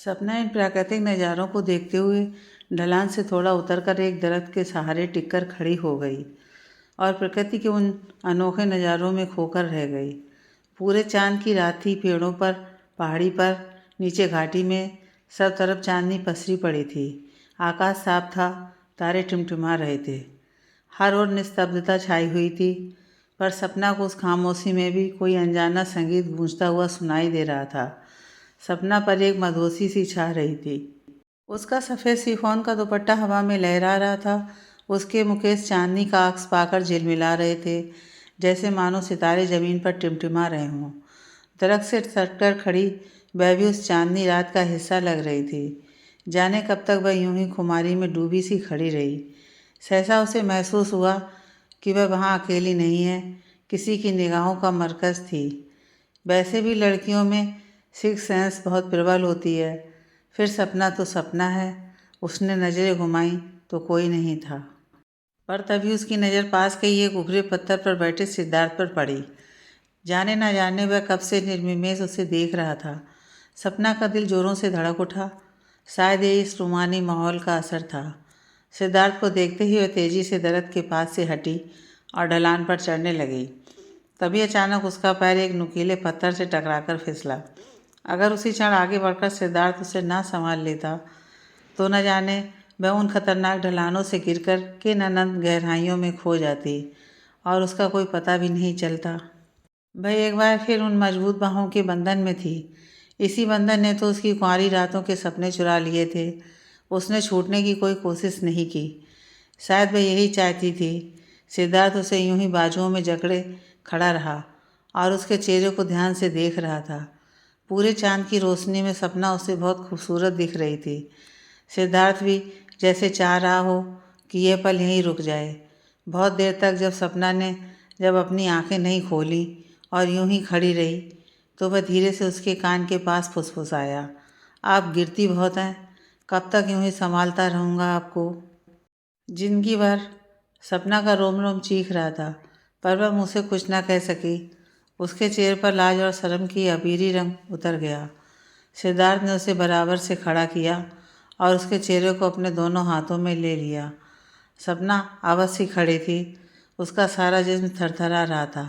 सपना इन प्राकृतिक नज़ारों को देखते हुए ढलान से थोड़ा उतरकर एक दरख्त के सहारे टिककर खड़ी हो गई और प्रकृति के उन अनोखे नज़ारों में खोकर रह गई। पूरे चांद की रात थी। पेड़ों पर, पहाड़ी पर, नीचे घाटी में सब तरफ चांदनी पसरी पड़ी थी। आकाश साफ था, तारे टिमटिमा रहे थे। हर ओर निस्तब्धता छाई हुई थी, पर सपना को उस खामोशी में भी कोई अनजाना संगीत गूंजता हुआ सुनाई दे रहा था। सपना पर एक मधोसी सी छा रही थी। उसका सफ़ेद शिफॉन का दुपट्टा हवा में लहरा रहा था। उसके मुकेश चांदनी का अक्स पाकर झिलमिला रहे थे, जैसे मानो सितारे ज़मीन पर टिमटिमा रहे हों। दरख्त से सटकर खड़ी वह भी उस चांदनी रात का हिस्सा लग रही थी। जाने कब तक वह यूं ही खुमारी में डूबी सी खड़ी रही। सहसा उसे महसूस हुआ कि वह वहाँ अकेली नहीं है, किसी की निगाहों का मरकज़ थी। वैसे भी लड़कियों में सिक्स सेंस बहुत प्रबल होती है। फिर सपना तो सपना है। उसने नज़रें घुमाईं तो कोई नहीं था, पर तभी उसकी नज़र पास के ही एक उभरे पत्थर पर बैठे सिद्धार्थ पर पड़ी। जाने ना जाने वह कब से निर्विमेष उसे देख रहा था। सपना का दिल जोरों से धड़क उठा। शायद ये इस रूमानी माहौल का असर था। सिद्धार्थ को देखते ही वह तेज़ी से दरख्त के पास से हटी और ढलान पर चढ़ने लगी। तभी अचानक उसका पैर एक नुकीले पत्थर से टकराकर फिसला। अगर उसी क्षण आगे बढ़कर सिद्धार्थ उसे ना संभाल लेता तो न जाने वह उन खतरनाक ढलानों से गिरकर किन अनंत गहराइयों में खो जाती और उसका कोई पता भी नहीं चलता। वह एक बार फिर उन मजबूत बाहों के बंधन में थी। इसी बंधन ने तो उसकी कुंवारी रातों के सपने चुरा लिए थे। उसने छूटने की कोई कोशिश नहीं की। शायद वह यही चाहती थी। सिद्धार्थ उसे यूं ही बाजुओं में जकड़े खड़ा रहा और उसके चेहरे को ध्यान से देख रहा था। पूरे चांद की रोशनी में सपना उसे बहुत खूबसूरत दिख रही थी। सिद्धार्थ भी जैसे चाह रहा हो कि यह पल यहीं रुक जाए। बहुत देर तक जब अपनी आंखें नहीं खोली और यूं ही खड़ी रही, तो वह धीरे से उसके कान के पास फुसफुसाया, आप गिरती बहुत हैं, कब तक यूं ही संभालता रहूँगा आपको। जिंदगी भर। सपना का रोम रोम चीख रहा था, पर वह मुँह से कुछ ना कह सकी। उसके चेहरे पर लाज और शर्म की अबीरी रंग उतर गया। सिद्धार्थ ने उसे बराबर से खड़ा किया और उसके चेहरे को अपने दोनों हाथों में ले लिया। सपना आवाज़ सी खड़ी थी। उसका सारा जिस्म थरथरा रहा था।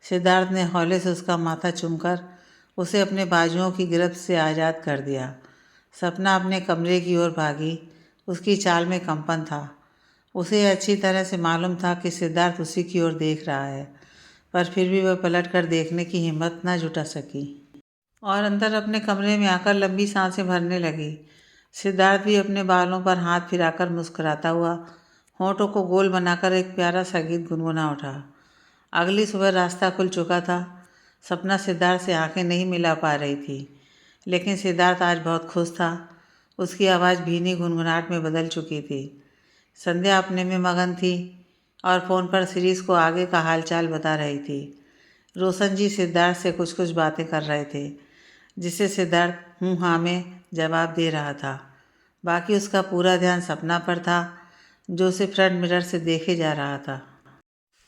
सिद्धार्थ ने हौले से उसका माथा चूमकर उसे अपने बाजुओं की गिरफ्त से आज़ाद कर दिया। सपना अपने कमरे की ओर भागी। उसकी चाल में कंपन था। उसे अच्छी तरह से मालूम था कि सिद्धार्थ उसी की ओर देख रहा है, पर फिर भी वह पलट कर देखने की हिम्मत न जुटा सकी और अंदर अपने कमरे में आकर लंबी सांसें भरने लगी। सिद्धार्थ भी अपने बालों पर हाथ फिराकर मुस्कुराता हुआ होठों को गोल बनाकर एक प्यारा सा गीत गुनगुना उठा। अगली सुबह रास्ता खुल चुका था। सपना सिद्धार्थ से आंखें नहीं मिला पा रही थी, लेकिन सिद्धार्थ आज बहुत खुश था। उसकी आवाज़ भीनी गुनगुनाहट में बदल चुकी थी। संध्या अपने में मगन थी और फ़ोन पर शिरीष को आगे का हालचाल बता रही थी। रोशन जी सिद्धार्थ से कुछ कुछ बातें कर रहे थे, जिसे सिद्धार्थ हूँ हाँ में जवाब दे रहा था। बाकी उसका पूरा ध्यान सपना पर था, जो उसे फ्रंट मिरर से देखे जा रहा था।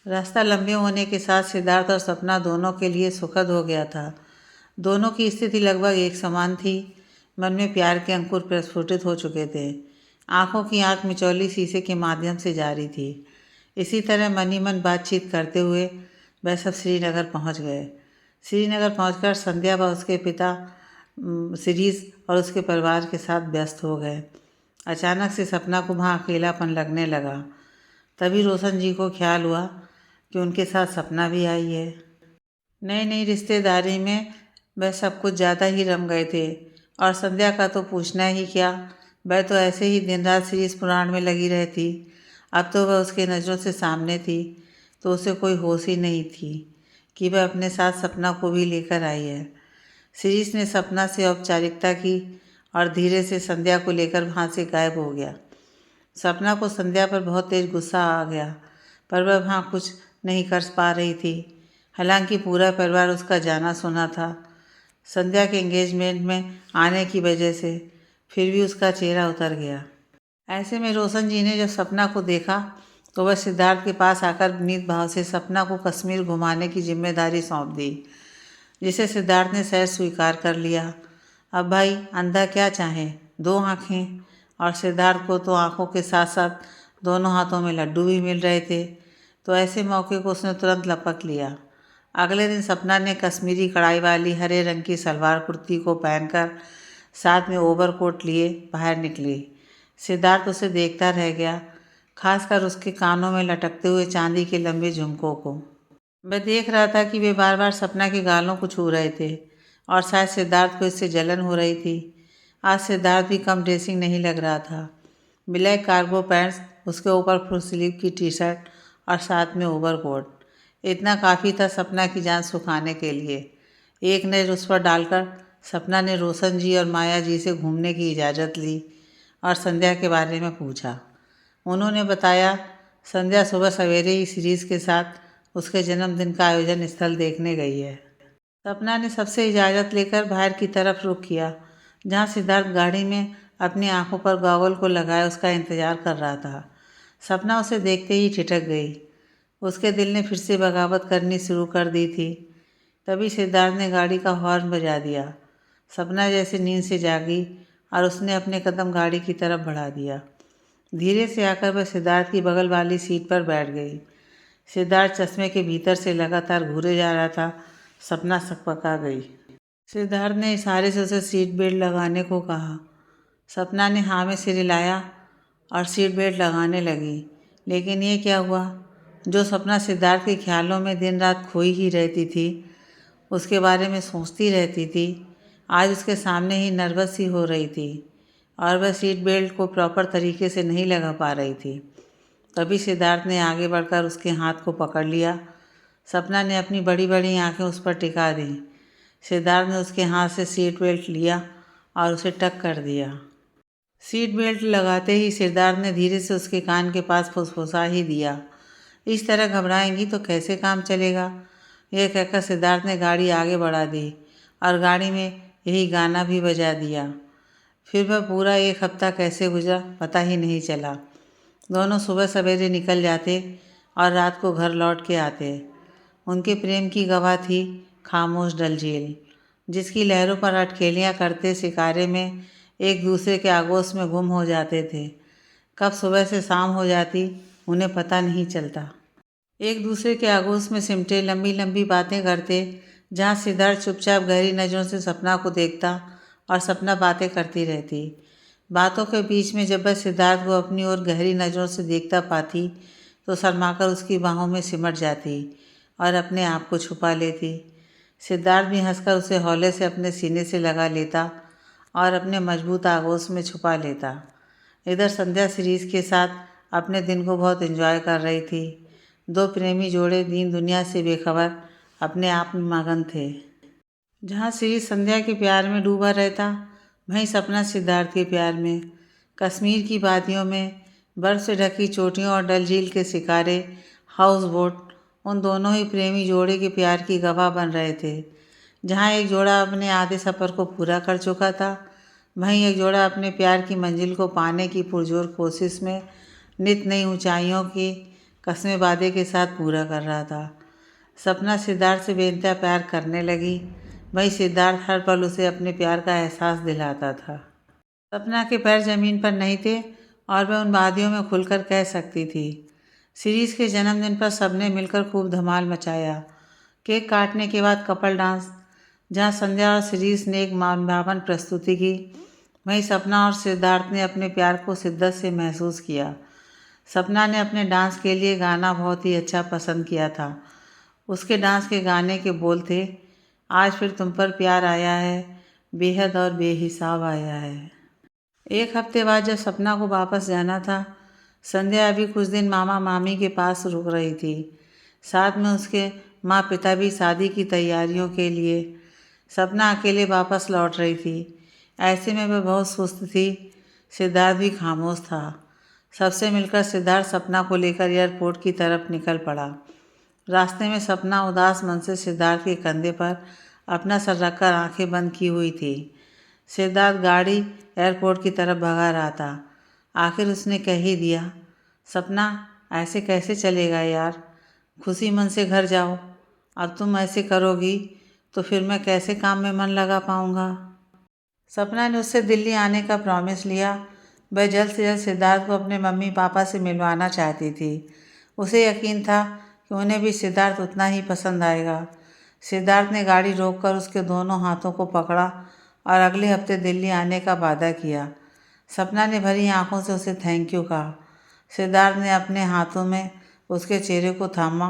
रास्ता लंबे होने के साथ सिद्धार्थ और सपना दोनों के लिए सुखद हो गया था। दोनों की स्थिति लगभग एक समान थी। मन में प्यार के अंकुर प्रस्फुटित हो चुके थे। आंखों की आंख मिचौली शीशे के माध्यम से जारी थी। इसी तरह मन ही मन बातचीत करते हुए वह सब श्रीनगर पहुंच गए। श्रीनगर पहुंचकर संध्या व उसके पिता शिरीष और उसके परिवार के साथ व्यस्त हो गए। अचानक से सपना को वहाँ अकेलापन लगने लगा। तभी रोशन जी को ख्याल हुआ कि उनके साथ सपना भी आई है। नई नई रिश्तेदारी में वह सब कुछ ज़्यादा ही रम गए थे, और संध्या का तो पूछना ही क्या। वह तो ऐसे ही दिन रात शिरीष पुराण में लगी रहती। अब तो वह उसके नज़रों से सामने थी, तो उसे कोई होश ही नहीं थी कि वह अपने साथ सपना को भी लेकर आई है। शिरीष ने सपना से औपचारिकता की और धीरे से संध्या को लेकर वहाँ से गायब हो गया। सपना को संध्या पर बहुत तेज गुस्सा आ गया, पर वह वहाँ कुछ नहीं कर पा रही थी। हालांकि पूरा परिवार उसका जाना सुना था संध्या के एंगेजमेंट में आने की वजह से, फिर भी उसका चेहरा उतर गया। ऐसे में रोशन जी ने जब सपना को देखा तो वह सिद्धार्थ के पास आकर विनीत भाव से सपना को कश्मीर घुमाने की जिम्मेदारी सौंप दी, जिसे सिद्धार्थ ने सहज स्वीकार कर लिया। अब भाई अंधा क्या चाहे, 2 आँखें। और सिद्धार्थ को तो आँखों के साथ साथ दोनों हाथों में लड्डू भी मिल रहे थे, तो ऐसे मौके को उसने तुरंत लपक लिया। अगले दिन सपना ने कश्मीरी कढ़ाई वाली हरे रंग की सलवार कुर्ती को पहनकर साथ में ओवरकोट लिए बाहर निकली। सिद्धार्थ उसे देखता रह गया, खासकर उसके कानों में लटकते हुए चांदी के लंबे झुमकों को। वह देख रहा था कि वे बार बार सपना के गालों को छू रहे थे और शायद सिद्धार्थ को इससे जलन हो रही थी। आज सिद्धार्थ भी कम ड्रेसिंग नहीं लग रहा था। ब्लैक कार्गो पैंट्स, उसके ऊपर फुल स्लीव की टी शर्ट और साथ में ओवरकोट, इतना काफ़ी था सपना की जान सुखाने के लिए। एक नज़र उस पर डालकर सपना ने रोशन जी और माया जी से घूमने की इजाज़त ली और संध्या के बारे में पूछा। उन्होंने बताया संध्या सुबह सवेरे ही सीरीज़ के साथ उसके जन्मदिन का आयोजन स्थल देखने गई है। सपना ने सबसे इजाज़त लेकर बाहर की तरफ रुख किया, जहाँ सिद्धार्थ गाड़ी में अपनी आंखों पर गॉगल को लगाए उसका इंतज़ार कर रहा था। सपना उसे देखते ही ठिठक गई। उसके दिल ने फिर से बगावत करनी शुरू कर दी थी। तभी सिद्धार्थ ने गाड़ी का हॉर्न बजा दिया। सपना जैसे नींद से जागी और उसने अपने कदम गाड़ी की तरफ बढ़ा दिया। धीरे से आकर वह सिद्धार्थ की बगल वाली सीट पर बैठ गई। सिद्धार्थ चश्मे के भीतर से लगातार घूरे जा रहा था। सपना सकपका गई। सिद्धार्थ ने इशारे से उसे सीट बेल्ट लगाने को कहा। सपना ने हाँ में सिर हिलाया और सीट बेल्ट लगाने लगी। लेकिन ये क्या हुआ? जो सपना सिद्धार्थ के ख्यालों में दिन रात खोई ही रहती थी, उसके बारे में सोचती रहती थी, आज उसके सामने ही नर्वस सी हो रही थी और वह सीट बेल्ट को प्रॉपर तरीके से नहीं लगा पा रही थी। तभी सिद्धार्थ ने आगे बढ़कर उसके हाथ को पकड़ लिया। सपना ने अपनी बड़ी बड़ी आंखें उस पर टिका दी। सिद्धार्थ ने उसके हाथ से सीट बेल्ट लिया और उसे टक कर दिया। सीट बेल्ट लगाते ही सिद्धार्थ ने धीरे से उसके कान के पास फुसफुसा ही दिया, इस तरह घबराएंगी तो कैसे काम चलेगा। यह कहकर सिद्धार्थ ने गाड़ी आगे बढ़ा दी और गाड़ी में यही गाना भी बजा दिया। फिर वह पूरा 1 हफ्ता कैसे गुजरा पता ही नहीं चला। दोनों सुबह सवेरे निकल जाते और रात को घर लौट के आते। उनके प्रेम की गवाह थी खामोश डल झील, जिसकी लहरों पर अटखेलियाँ करते शिकारे में एक दूसरे के आगोश में गुम हो जाते थे। कब सुबह से शाम हो जाती उन्हें पता नहीं चलता। एक दूसरे के आगोश में सिमटे लंबी लंबी बातें करते, जहाँ सिद्धार्थ चुपचाप गहरी नज़रों से सपना को देखता और सपना बातें करती रहती। बातों के बीच में जब वह सिद्धार्थ को अपनी ओर गहरी नज़रों से देखता पाती तो शर्माकर उसकी बाहों में सिमट जाती और अपने आप को छुपा लेती। सिद्धार्थ भी हंसकर उसे हौले से अपने सीने से लगा लेता और अपने मजबूत आगोश में छुपा लेता। इधर संध्या सीरीज़ के साथ अपने दिन को बहुत एंजॉय कर रही थी। 2 प्रेमी जोड़े दीन दुनिया से बेखबर अपने आप में मगन थे। जहाँ सीरीज़ संध्या के प्यार में डूबा रहता, वहीं सपना सिद्धार्थ के प्यार में। कश्मीर की वादियों में बर्फ़ से ढकी चोटियों और डल झील के शिकारे, हाउस बोट, उन दोनों ही प्रेमी जोड़े के प्यार की गवाह बन रहे थे। जहाँ एक जोड़ा अपने आधे सफ़र को पूरा कर चुका था, वहीं एक जोड़ा अपने प्यार की मंजिल को पाने की पुरजोर कोशिश में नित नई ऊंचाइयों की कस्में वादे के साथ पूरा कर रहा था। सपना सिद्धार्थ से बेइंतहा प्यार करने लगी, वहीं सिद्धार्थ हर पल उसे अपने प्यार का एहसास दिलाता था। सपना के पैर ज़मीन पर नहीं थे और वह उन वादियों में खुलकर कह सकती थी। सीरीज़ के जन्मदिन पर सबने मिलकर खूब धमाल मचाया। केक काटने के बाद कपल डांस, जहां संध्या और सीरीज़ ने एक मनभावन प्रस्तुति की, वहीं सपना और सिद्धार्थ ने अपने प्यार को शिद्दत से महसूस किया। सपना ने अपने डांस के लिए गाना बहुत ही अच्छा पसंद किया था। उसके डांस के गाने के बोल थे, आज फिर तुम पर प्यार आया है, बेहद और बेहिसाब आया है। 1 हफ्ते बाद जब सपना को वापस जाना था, संध्या अभी कुछ दिन मामा मामी के पास रुक रही थी। साथ में उसके माँ पिता भी शादी की तैयारियों के लिए। सपना अकेले वापस लौट रही थी। ऐसे में वह बहुत सुस्त थी। सिद्धार्थ भी खामोश था। सबसे मिलकर सिद्धार्थ सपना को लेकर एयरपोर्ट की तरफ निकल पड़ा। रास्ते में सपना उदास मन से सिद्धार्थ के कंधे पर अपना सर रखकर आंखें बंद की हुई थी। सिद्धार्थ गाड़ी एयरपोर्ट की तरफ भगा रहा था। आखिर उसने कह ही दिया, सपना ऐसे कैसे चलेगा यार, खुशी मन से घर जाओ। अब तुम ऐसे करोगी तो फिर मैं कैसे काम में मन लगा पाऊँगा। सपना ने उससे दिल्ली आने का प्रॉमिस लिया। वह जल्द से जल्द सिद्धार्थ को अपने मम्मी पापा से मिलवाना चाहती थी। उसे यकीन था कि उन्हें भी सिद्धार्थ उतना ही पसंद आएगा। सिद्धार्थ ने गाड़ी रोककर उसके दोनों हाथों को पकड़ा और अगले हफ्ते दिल्ली आने का वादा किया। सपना ने भरी आंखों से उसे थैंक यू कहा। सिद्धार्थ ने अपने हाथों में उसके चेहरे को थामा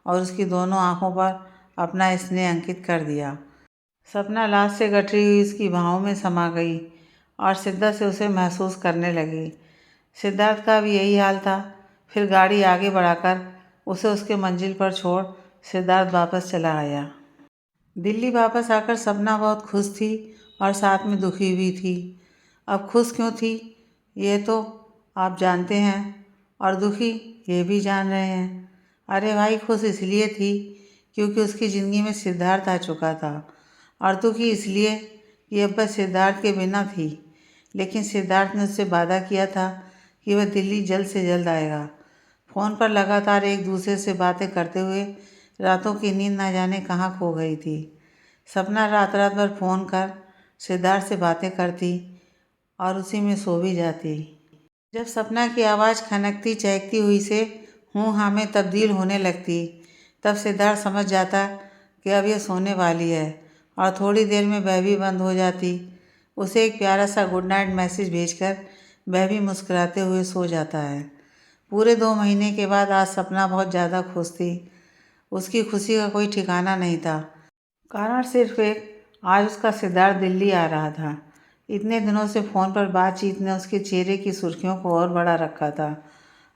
और उसकी दोनों आंखों पर अपना स्नेह अंकित कर दिया। सपना लाश से गठरी हुई उसकी बाहों में समा गई और शिद्दत से उसे महसूस करने लगी। सिद्धार्थ का भी यही हाल था। फिर गाड़ी आगे बढ़ाकर उसे उसके मंजिल पर छोड़ सिद्धार्थ वापस चला आया। दिल्ली वापस आकर सपना बहुत खुश थी और साथ में दुखी भी थी। अब खुश क्यों थी ये तो आप जानते हैं और दुखी ये भी जान रहे हैं। अरे भाई, खुश इसलिए थी क्योंकि उसकी ज़िंदगी में सिद्धार्थ आ चुका था और दुखी इसलिए कि अब वह सिद्धार्थ के बिना थी। लेकिन सिद्धार्थ ने उससे वादा किया था कि वह दिल्ली जल्द से जल्द आएगा। फ़ोन पर लगातार एक दूसरे से बातें करते हुए रातों की नींद न जाने कहाँ खो गई थी। सपना रात रात भर फ़ोन कर सिद्धार्थ से बातें करती और उसी में सो भी जाती। जब सपना की आवाज़ खनकती चहकती हुई से हूँ हाँ में तब्दील होने लगती, तब सिद्धार्थ समझ जाता कि अब यह सोने वाली है और थोड़ी देर में वह भी बंद हो जाती। उसे एक प्यारा सा गुड नाइट मैसेज भेजकर वह भी मुस्कुराते हुए सो जाता है। पूरे 2 महीने के बाद आज सपना बहुत ज़्यादा खुश थी। उसकी खुशी का कोई ठिकाना नहीं था। कारण सिर्फ एक, आज उसका सिद्धार्थ दिल्ली आ रहा था। इतने दिनों से फ़ोन पर बातचीत ने उसके चेहरे की सुर्खियों को और बढ़ा रखा था।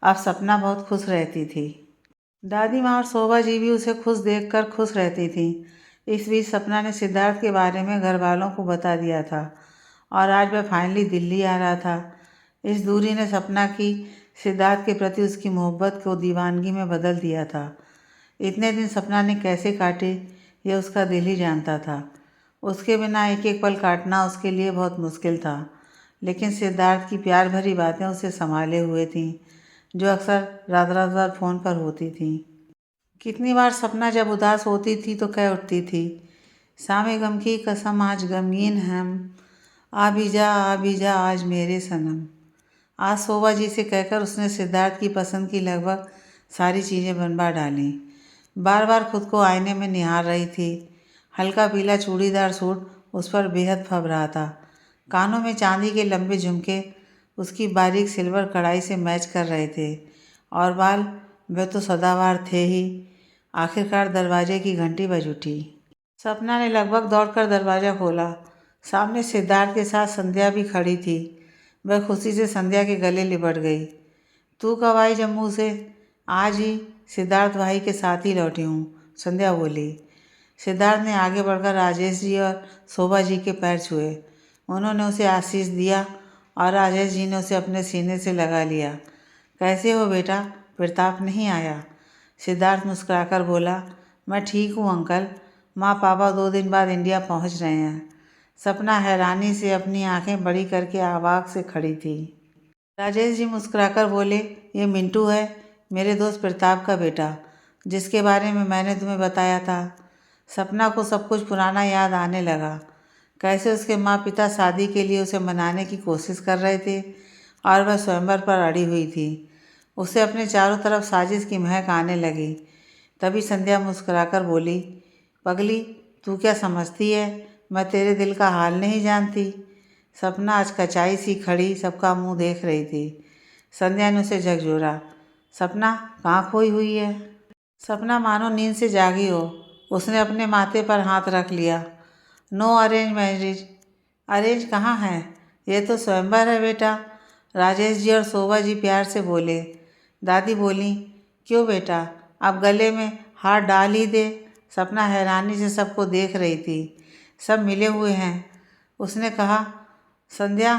अब सपना बहुत खुश रहती थी। दादी माँ और शोभा जी भी उसे खुश देखकर खुश रहती थी। इस बीच सपना ने सिद्धार्थ के बारे में घर वालों को बता दिया था और आज वह फाइनली दिल्ली आ रहा था। इस दूरी ने सपना की सिद्धार्थ के प्रति उसकी मोहब्बत को दीवानगी में बदल दिया था। इतने दिन सपना ने कैसे काटे यह उसका दिल ही जानता था। उसके बिना एक एक पल काटना उसके लिए बहुत मुश्किल था। लेकिन सिद्धार्थ की प्यार भरी बातें उसे संभाले हुए थीं, जो अक्सर रात रात भर फ़ोन पर होती थीं। कितनी बार सपना जब उदास होती थी तो कह उठती थी, सामे गम की कसम आज गमगीन हम, आ भी जा आज मेरे सनम। आज शोभा जी से कहकर उसने सिद्धार्थ की पसंद की लगभग सारी चीज़ें बनवा डालीं। बार बार खुद को आईने में निहार रही थी। हल्का पीला चूड़ीदार सूट उस पर बेहद फब रहा था। कानों में चांदी के लंबे झुमके उसकी बारीक सिल्वर कढ़ाई से मैच कर रहे थे और बाल, वे तो सदाबहार थे ही। आखिरकार दरवाजे की घंटी बज उठी। सपना ने लगभग दौड़कर दरवाज़ा खोला। सामने सिद्धार्थ के साथ संध्या भी खड़ी थी। वह खुशी से संध्या के गले लिपट गई। तू कब आई जम्मू से? आज ही सिद्धार्थ भाई के साथ ही लौटी हूँ, संध्या बोली। सिद्धार्थ ने आगे बढ़कर राजेश जी और शोभा जी के पैर छुए। उन्होंने उसे आशीष दिया और राजेश जी ने उसे अपने सीने से लगा लिया। कैसे हो बेटा, प्रताप नहीं आया? सिद्धार्थ मुस्कुराकर बोला, मैं ठीक हूँ अंकल। माँ पापा 2 दिन बाद इंडिया पहुँच रहे हैं। सपना हैरानी से अपनी आंखें बड़ी करके अवाक से खड़ी थी। राजेश जी मुस्कुराकर बोले, ये मिंटू है, मेरे दोस्त प्रताप का बेटा, जिसके बारे में मैंने तुम्हें बताया था। सपना को सब कुछ पुराना याद आने लगा। कैसे उसके माँ पिता शादी के लिए उसे मनाने की कोशिश कर रहे थे और वह स्वयंवर पर अड़ी हुई थी। उसे अपने चारों तरफ साजिश की महक आने लगी। तभी संध्या मुस्कुराकर बोली, पगली, तू क्या समझती है मैं तेरे दिल का हाल नहीं जानती? सपना अचकचाई सी खड़ी सबका मुंह देख रही थी। संध्या ने उसे झकझोरा, सपना कहाँ खोई हुई है? सपना मानो नींद से जागी हो। उसने अपने माथे पर हाथ रख लिया। Know arrange marriage. अरेंज कहाँ है? ये तो स्वयंवर है बेटा, राजेश जी और शोभा जी प्यार से बोले। दादी बोली, क्यों बेटा, अब गले में हाथ डाल ही दे। सपना हैरानी से सबको देख रही थी। सब मिले हुए हैं। उसने कहा, संध्या,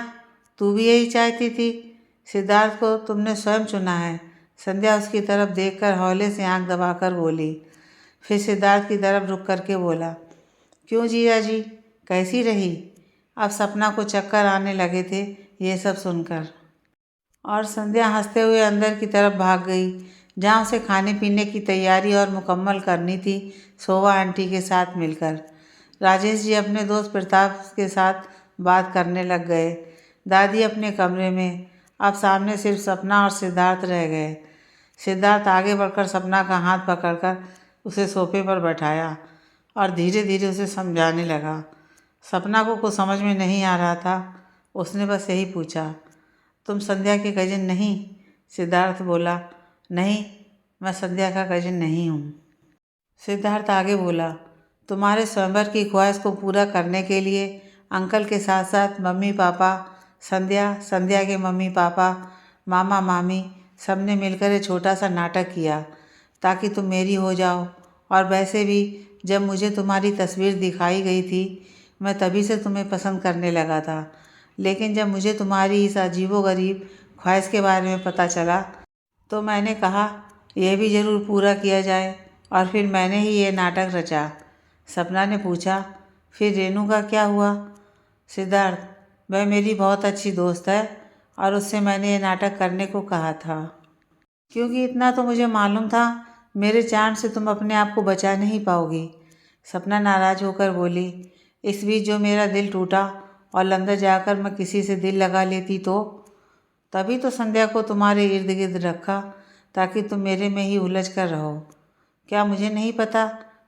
तू भी यही चाहती थी? सिद्धार्थ को तुमने स्वयं चुना है। संध्या उसकी तरफ देखकर हौले से आंख दबाकर बोली। फिर सिद्धार्थ की तरफ रुक करके बोला, क्यों जीजा जी, कैसी रही? अब सपना को चक्कर आने लगे थे ये सब सुनकर, और संध्या हंसते हुए अंदर की तरफ भाग गई, जहाँ उसे खाने पीने की तैयारी और मुकम्मल करनी थी शोभा आंटी के साथ मिलकर। राजेश जी अपने दोस्त प्रताप के साथ बात करने लग गए। दादी अपने कमरे में, अब सामने सिर्फ सपना और सिद्धार्थ रह गए। सिद्धार्थ आगे बढ़कर सपना का हाथ पकड़कर उसे सोफे पर बैठाया और धीरे धीरे उसे समझाने लगा। सपना को कुछ समझ में नहीं आ रहा था। उसने बस यही पूछा, तुम संध्या के कजिन नहीं? सिद्धार्थ बोला, नहीं, मैं संध्या का कजिन नहीं हूँ। सिद्धार्थ आगे बोला, तुम्हारे स्वयंवर की ख्वाहिश को पूरा करने के लिए अंकल के साथ साथ मम्मी पापा, संध्या के मम्मी पापा, मामा मामी सबने मिलकर एक छोटा सा नाटक किया ताकि तुम मेरी हो जाओ। और वैसे भी जब मुझे तुम्हारी तस्वीर दिखाई गई थी, मैं तभी से तुम्हें पसंद करने लगा था। लेकिन जब मुझे तुम्हारी इस अजीबोगरीब ख्वाहिश के बारे में पता चला तो मैंने कहा यह भी ज़रूर पूरा किया जाए, और फिर मैंने ही ये नाटक रचा। सपना ने पूछा, फिर रेनू का क्या हुआ? सिद्धार्थ, वह मेरी बहुत अच्छी दोस्त है और उससे मैंने ये नाटक करने को कहा था, क्योंकि इतना तो मुझे मालूम था मेरे चार्म से तुम अपने आप को बचा नहीं पाओगी। सपना नाराज़ होकर बोली, इस बीच जो मेरा दिल टूटा और अंदर जाकर मैं किसी से दिल लगा लेती तो? तभी तो संध्या को तुम्हारे इर्द गिर्द रखा ताकि तुम मेरे में ही उलझ कर रहो। क्या मुझे नहीं पता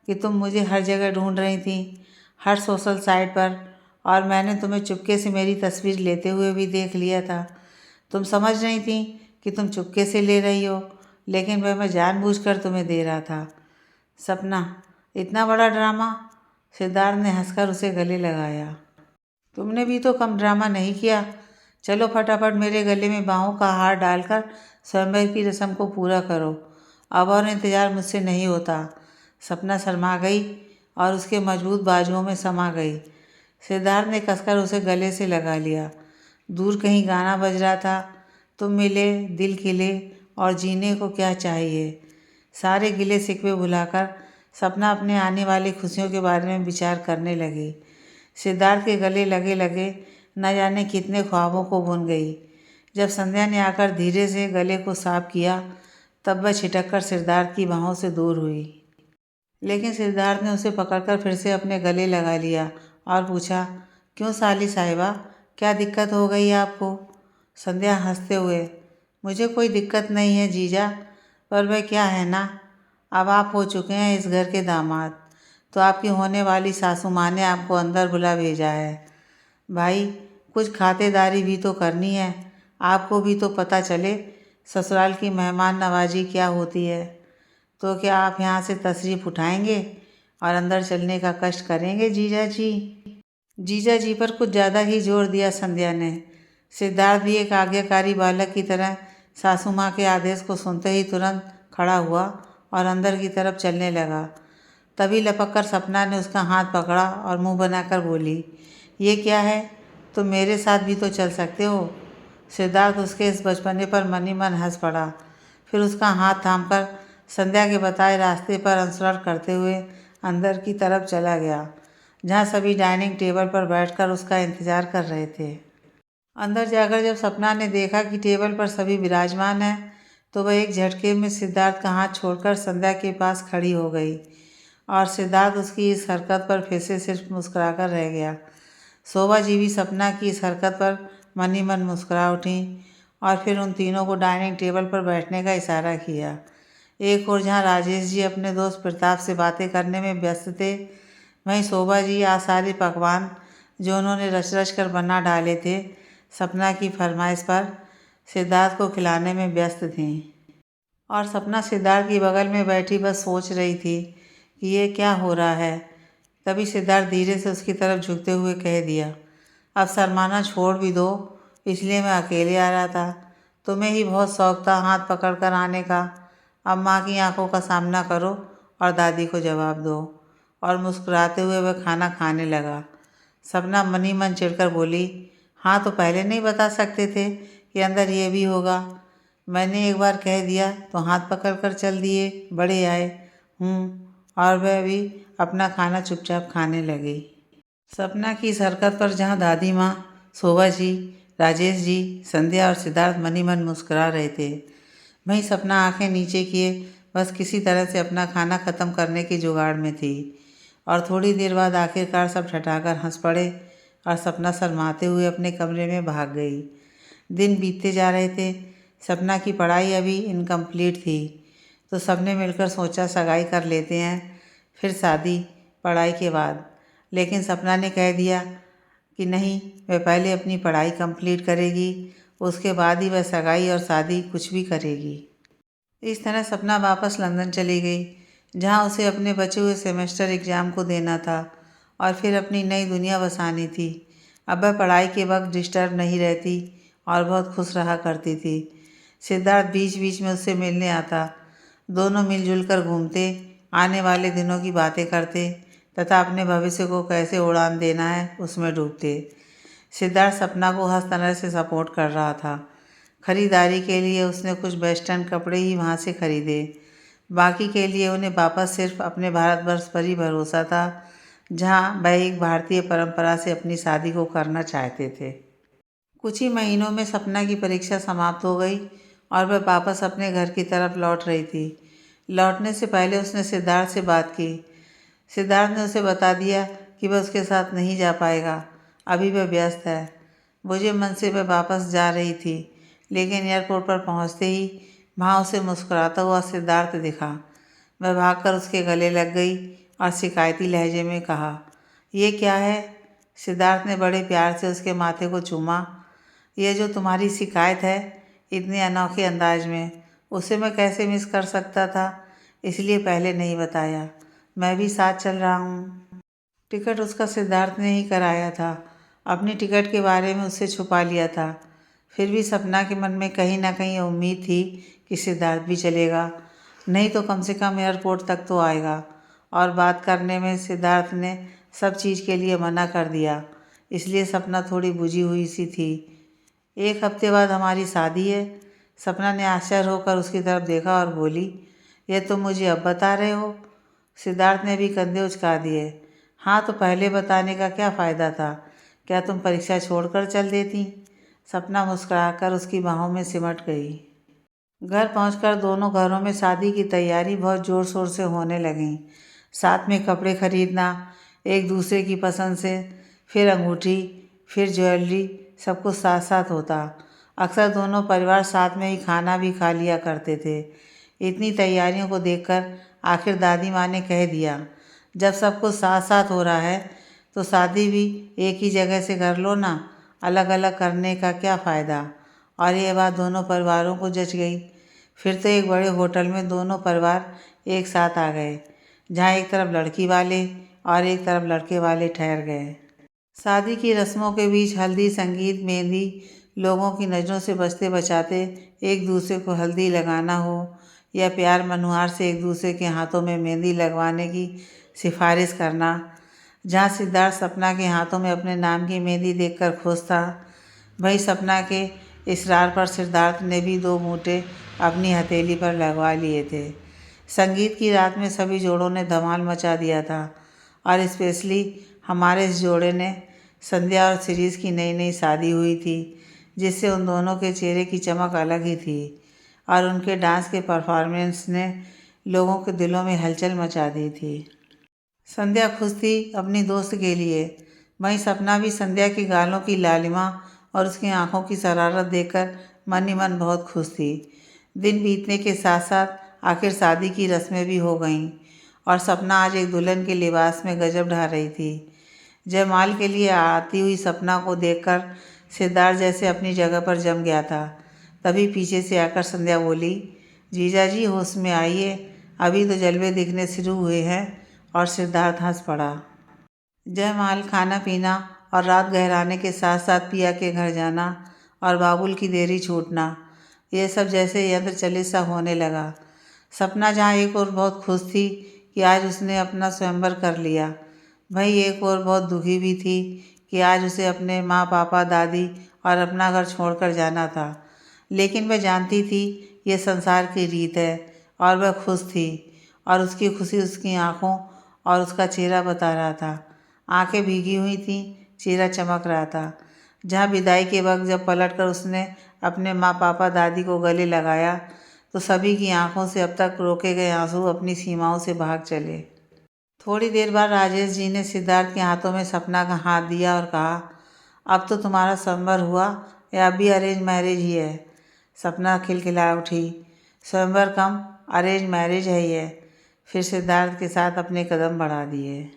कि तुम मुझे हर जगह ढूंढ रही थी, हर सोशल साइट पर, और मैंने तुम्हें चुपके से मेरी तस्वीर लेते हुए भी देख लिया था। तुम समझ रही थी कि तुम चुपके से ले रही हो, लेकिन वह मैं जानबूझकर तुम्हें दे रहा था। सपना, इतना बड़ा ड्रामा? सिद्धार्थ ने हंसकर उसे गले लगाया। तुमने भी तो कम ड्रामा नहीं किया। चलो फटाफट मेरे गले में बाहों का हार डालकर स्वयंवर की रस्म को पूरा करो। अब और इंतज़ार मुझसे नहीं होता। सपना शर्मा गई और उसके मजबूत बाजुओं में समा गई। सिद्धार्थ ने कसकर उसे गले से लगा लिया। दूर कहीं गाना बज रहा था, तुम मिले, दिल खिले और जीने को क्या चाहिए। सारे गिले शिकवे भुलाकर सपना अपने आने वाली खुशियों के बारे में विचार करने लगी। सिद्धार्थ के गले लगे लगे न जाने कितने ख्वाबों को बुन गई। जब संध्या ने आकर धीरे से गले को साफ किया तब वह छिटक कर सिद्धार्थ की बाहों से दूर हुई। लेकिन सिद्धार्थ ने उसे पकड़कर फिर से अपने गले लगा लिया और पूछा, क्यों साली साहिबा, क्या दिक्कत हो गई आपको? संध्या हंसते हुए, मुझे कोई दिक्कत नहीं है जीजा, पर वह क्या है ना, अब आप हो चुके हैं इस घर के दामाद, तो आपकी होने वाली सासू माँ ने आपको अंदर बुला भेजा है। भाई, कुछ खातिरदारी भी तो करनी है, आपको भी तो पता चले ससुराल की मेहमान नवाजी क्या होती है। तो क्या आप यहाँ से तशरीफ़ उठाएंगे और अंदर चलने का कष्ट करेंगे जीजा जी? जीजा जी पर कुछ ज़्यादा ही जोर दिया संध्या ने। सिद्धार्थ भी एक आज्ञाकारी बालक की तरह सासू माँ के आदेश को सुनते ही तुरंत खड़ा हुआ और अंदर की तरफ चलने लगा। तभी लपक कर सपना ने उसका हाथ पकड़ा और मुंह बनाकर बोली, ये क्या है, तुम मेरे साथ भी तो चल सकते हो। सिद्धार्थ उसके इस बचपने पर मन ही मन हंस पड़ा। फिर उसका हाथ थामकर संध्या के बताए रास्ते पर अनुसरण करते हुए अंदर की तरफ चला गया, जहाँ सभी डाइनिंग टेबल पर बैठकर उसका इंतज़ार कर रहे थे। अंदर जाकर जब सपना ने देखा कि टेबल पर सभी विराजमान हैं, तो वह एक झटके में सिद्धार्थ का हाथ छोड़कर संध्या के पास खड़ी हो गई और सिद्धार्थ उसकी इस हरकत पर फिर से सिर्फ मुस्कुराकर रह गया। शोभा जी भी सपना की इस हरकत पर मन ही मन मुस्कुरा उठी और फिर उन तीनों को डाइनिंग टेबल पर बैठने का इशारा किया। एक और जहाँ राजेश जी अपने दोस्त प्रताप से बातें करने में व्यस्त थे, वहीं शोभा जी आज सारे पकवान जो उन्होंने रच रच कर बना डाले थे सपना की फरमाइश पर सिद्धार्थ को खिलाने में व्यस्त थीं। और सपना सिद्धार्थ की बगल में बैठी बस सोच रही थी कि ये क्या हो रहा है। तभी सिद्धार्थ धीरे से उसकी तरफ झुकते हुए कह दिया, अब शर्माना छोड़ भी दो, इसलिए मैं अकेले आ रहा था। तुम्हें ही बहुत शौक था हाथ पकड़ कर आने का। अब माँ की आंखों का सामना करो और दादी को जवाब दो। और मुस्कुराते हुए वह खाना खाने लगा। सपना मन ही मन चिढ़कर बोली, हाँ तो पहले नहीं बता सकते थे कि अंदर ये भी होगा। मैंने एक बार कह दिया तो हाथ पकड़ कर चल दिए, बड़े आए। और वह भी अपना खाना चुपचाप खाने लगी। सपना की इस हरकत पर जहाँ दादी माँ, शोभा जी, राजेश जी, संध्या और सिद्धार्थ मन ही मन मुस्कुरा रहे थे, वहीं सपना आंखें नीचे किए बस किसी तरह से अपना खाना ख़त्म करने की जुगाड़ में थी। और थोड़ी देर बाद आखिरकार सब ठठाकर हंस पड़े और सपना शर्माते हुए अपने कमरे में भाग गई। दिन बीतते जा रहे थे। सपना की पढ़ाई अभी इनकम्प्लीट थी, तो सबने मिलकर सोचा सगाई कर लेते हैं, फिर शादी पढ़ाई के बाद। लेकिन सपना ने कह दिया कि नहीं, वह पहले अपनी पढ़ाई कंप्लीट करेगी, उसके बाद ही वह सगाई और शादी कुछ भी करेगी। इस तरह सपना वापस लंदन चली गई, जहाँ उसे अपने बचे हुए सेमेस्टर एग्ज़ाम को देना था और फिर अपनी नई दुनिया बसानी थी। अब वह पढ़ाई के वक्त डिस्टर्ब नहीं रहती और बहुत खुश रहा करती थी। सिद्धार्थ बीच बीच में उससे मिलने आता। दोनों मिलजुल कर घूमते, आने वाले दिनों की बातें करते तथा अपने भविष्य को कैसे उड़ान देना है उसमें डूबते। सिद्धार्थ सपना को हर तरह से सपोर्ट कर रहा था। खरीदारी के लिए उसने कुछ वेस्टर्न कपड़े ही वहाँ से खरीदे, बाकी के लिए उन्हें वापस सिर्फ अपने भारतवर्ष पर ही भरोसा था, जहाँ वह एक भारतीय परंपरा से अपनी शादी को करना चाहते थे। कुछ ही महीनों में सपना की परीक्षा समाप्त हो गई और वह वापस अपने घर की तरफ लौट रही थी। लौटने से पहले उसने सिद्धार्थ से बात की। सिद्धार्थ ने उसे बता दिया कि वह उसके साथ नहीं जा पाएगा, अभी वह व्यस्त है। बुझे मन से वह वापस जा रही थी, लेकिन एयरपोर्ट पर पहुंचते ही वहाँ उसे मुस्कुराता हुआ सिद्धार्थ दिखा। वह भागकर उसके गले लग गई और शिकायती लहजे में कहा, ये क्या है? सिद्धार्थ ने बड़े प्यार से उसके माथे को चूमा। यह जो तुम्हारी शिकायत है, इतने अनोखे अंदाज में, उसे मैं कैसे मिस कर सकता था, इसलिए पहले नहीं बताया। मैं भी साथ चल रहा हूँ। टिकट उसका सिद्धार्थ ने ही कराया था। अपनी टिकट के बारे में उससे छुपा लिया था। फिर भी सपना के मन में कहीं ना कहीं उम्मीद थी कि सिद्धार्थ भी चलेगा, नहीं तो कम से कम एयरपोर्ट तक तो आएगा। और बात करने में सिद्धार्थ ने सब चीज़ के लिए मना कर दिया, इसलिए सपना थोड़ी बुझी हुई सी थी। 1 हफ्ते बाद हमारी शादी है। सपना ने आश्चर्य होकर उसकी तरफ देखा और बोली, यह तुम मुझे अब बता रहे हो? सिद्धार्थ ने भी कंधे उचका दिए। हाँ, तो पहले बताने का क्या फ़ायदा था? क्या तुम परीक्षा छोड़कर चल देती? सपना मुस्कुराकर उसकी बाहों में सिमट गई। घर पहुंचकर दोनों घरों में शादी की तैयारी बहुत ज़ोर शोर से होने लगी। साथ में कपड़े खरीदना, एक दूसरे की पसंद से, फिर अंगूठी, फिर ज्वेलरी, सब कुछ साथ साथ होता। अक्सर दोनों परिवार साथ में ही खाना भी खा लिया करते थे। इतनी तैयारियों को देखकर आखिर दादी माँ ने कह दिया, जब सब कुछ साथ साथ हो रहा है तो शादी भी एक ही जगह से कर लो ना, अलग अलग करने का क्या फ़ायदा। और यह बात दोनों परिवारों को जच गई। फिर तो एक बड़े होटल में दोनों परिवार एक साथ आ गए, जहाँ एक तरफ लड़की वाले और एक तरफ लड़के वाले ठहर गए। शादी की रस्मों के बीच हल्दी, संगीत, मेहंदी, लोगों की नज़रों से बचते बचाते एक दूसरे को हल्दी लगाना हो या प्यार मनुहार से एक दूसरे के हाथों में मेहंदी लगवाने की सिफारिश करना। जहाँ सिद्धार्थ सपना के हाथों में अपने नाम की मेहंदी देखकर खुश था, वहीं सपना के इसरार पर सिद्धार्थ ने भी 2 बूटे अपनी हथेली पर लगवा लिए थे। संगीत की रात में सभी जोड़ों ने धमाल मचा दिया था और स्पेशली हमारे इस जोड़े ने, संध्या और सीरीज़ की नई नई शादी हुई थी, जिससे उन दोनों के चेहरे की चमक अलग ही थी और उनके डांस के परफॉर्मेंस ने लोगों के दिलों में हलचल मचा दी थी। संध्या खुश थी अपनी दोस्त के लिए, वहीं सपना भी संध्या की गालों की लालिमा और उसकी आंखों की शरारत देखकर मन ही मन बहुत खुश थी। दिन बीतने के साथ साथ आखिर शादी की रस्में भी हो गईं और सपना आज एक दुल्हन के लिबास में गजब ढा रही थी। जयमाल के लिए आती हुई सपना को देखकर सिद्धार्थ जैसे अपनी जगह पर जम गया था। तभी पीछे से आकर संध्या बोली, जीजा जी होश में आइए, अभी तो जलवे दिखने शुरू हुए हैं। और सिद्धार्थ हंस पड़ा। जयमाल, खाना पीना और रात गहराने के साथ साथ पिया के घर जाना और बाबुल की देरी छूटना, ये सब जैसे यंत्र चलित सा होने लगा। सपना जहाँ एक और बहुत खुश थी कि आज उसने अपना स्वयंवर कर लिया, वहीं एक और बहुत दुखी भी थी कि आज उसे अपने माँ पापा, दादी और अपना घर छोड़कर जाना था। लेकिन वह जानती थी ये संसार की रीत है और वह खुश थी और उसकी खुशी उसकी आँखों और उसका चेहरा बता रहा था। आंखें भीगी हुई थीं, चेहरा चमक रहा था। जहाँ विदाई के वक्त जब पलटकर उसने अपने माँ पापा, दादी को गले लगाया तो सभी की आंखों से अब तक रोके गए आंसू अपनी सीमाओं से भाग चले। थोड़ी देर बाद राजेश जी ने सिद्धार्थ के हाथों में सपना का हाथ दिया और कहा, अब तो तुम्हारा स्वयंवर हुआ या अभी अरेंज मैरिज ही है? सपना खिलखिला उठी। स्वयंवर कम अरेंज मैरिज है ये। फिर सिद्धार्थ के साथ अपने कदम बढ़ा दिए।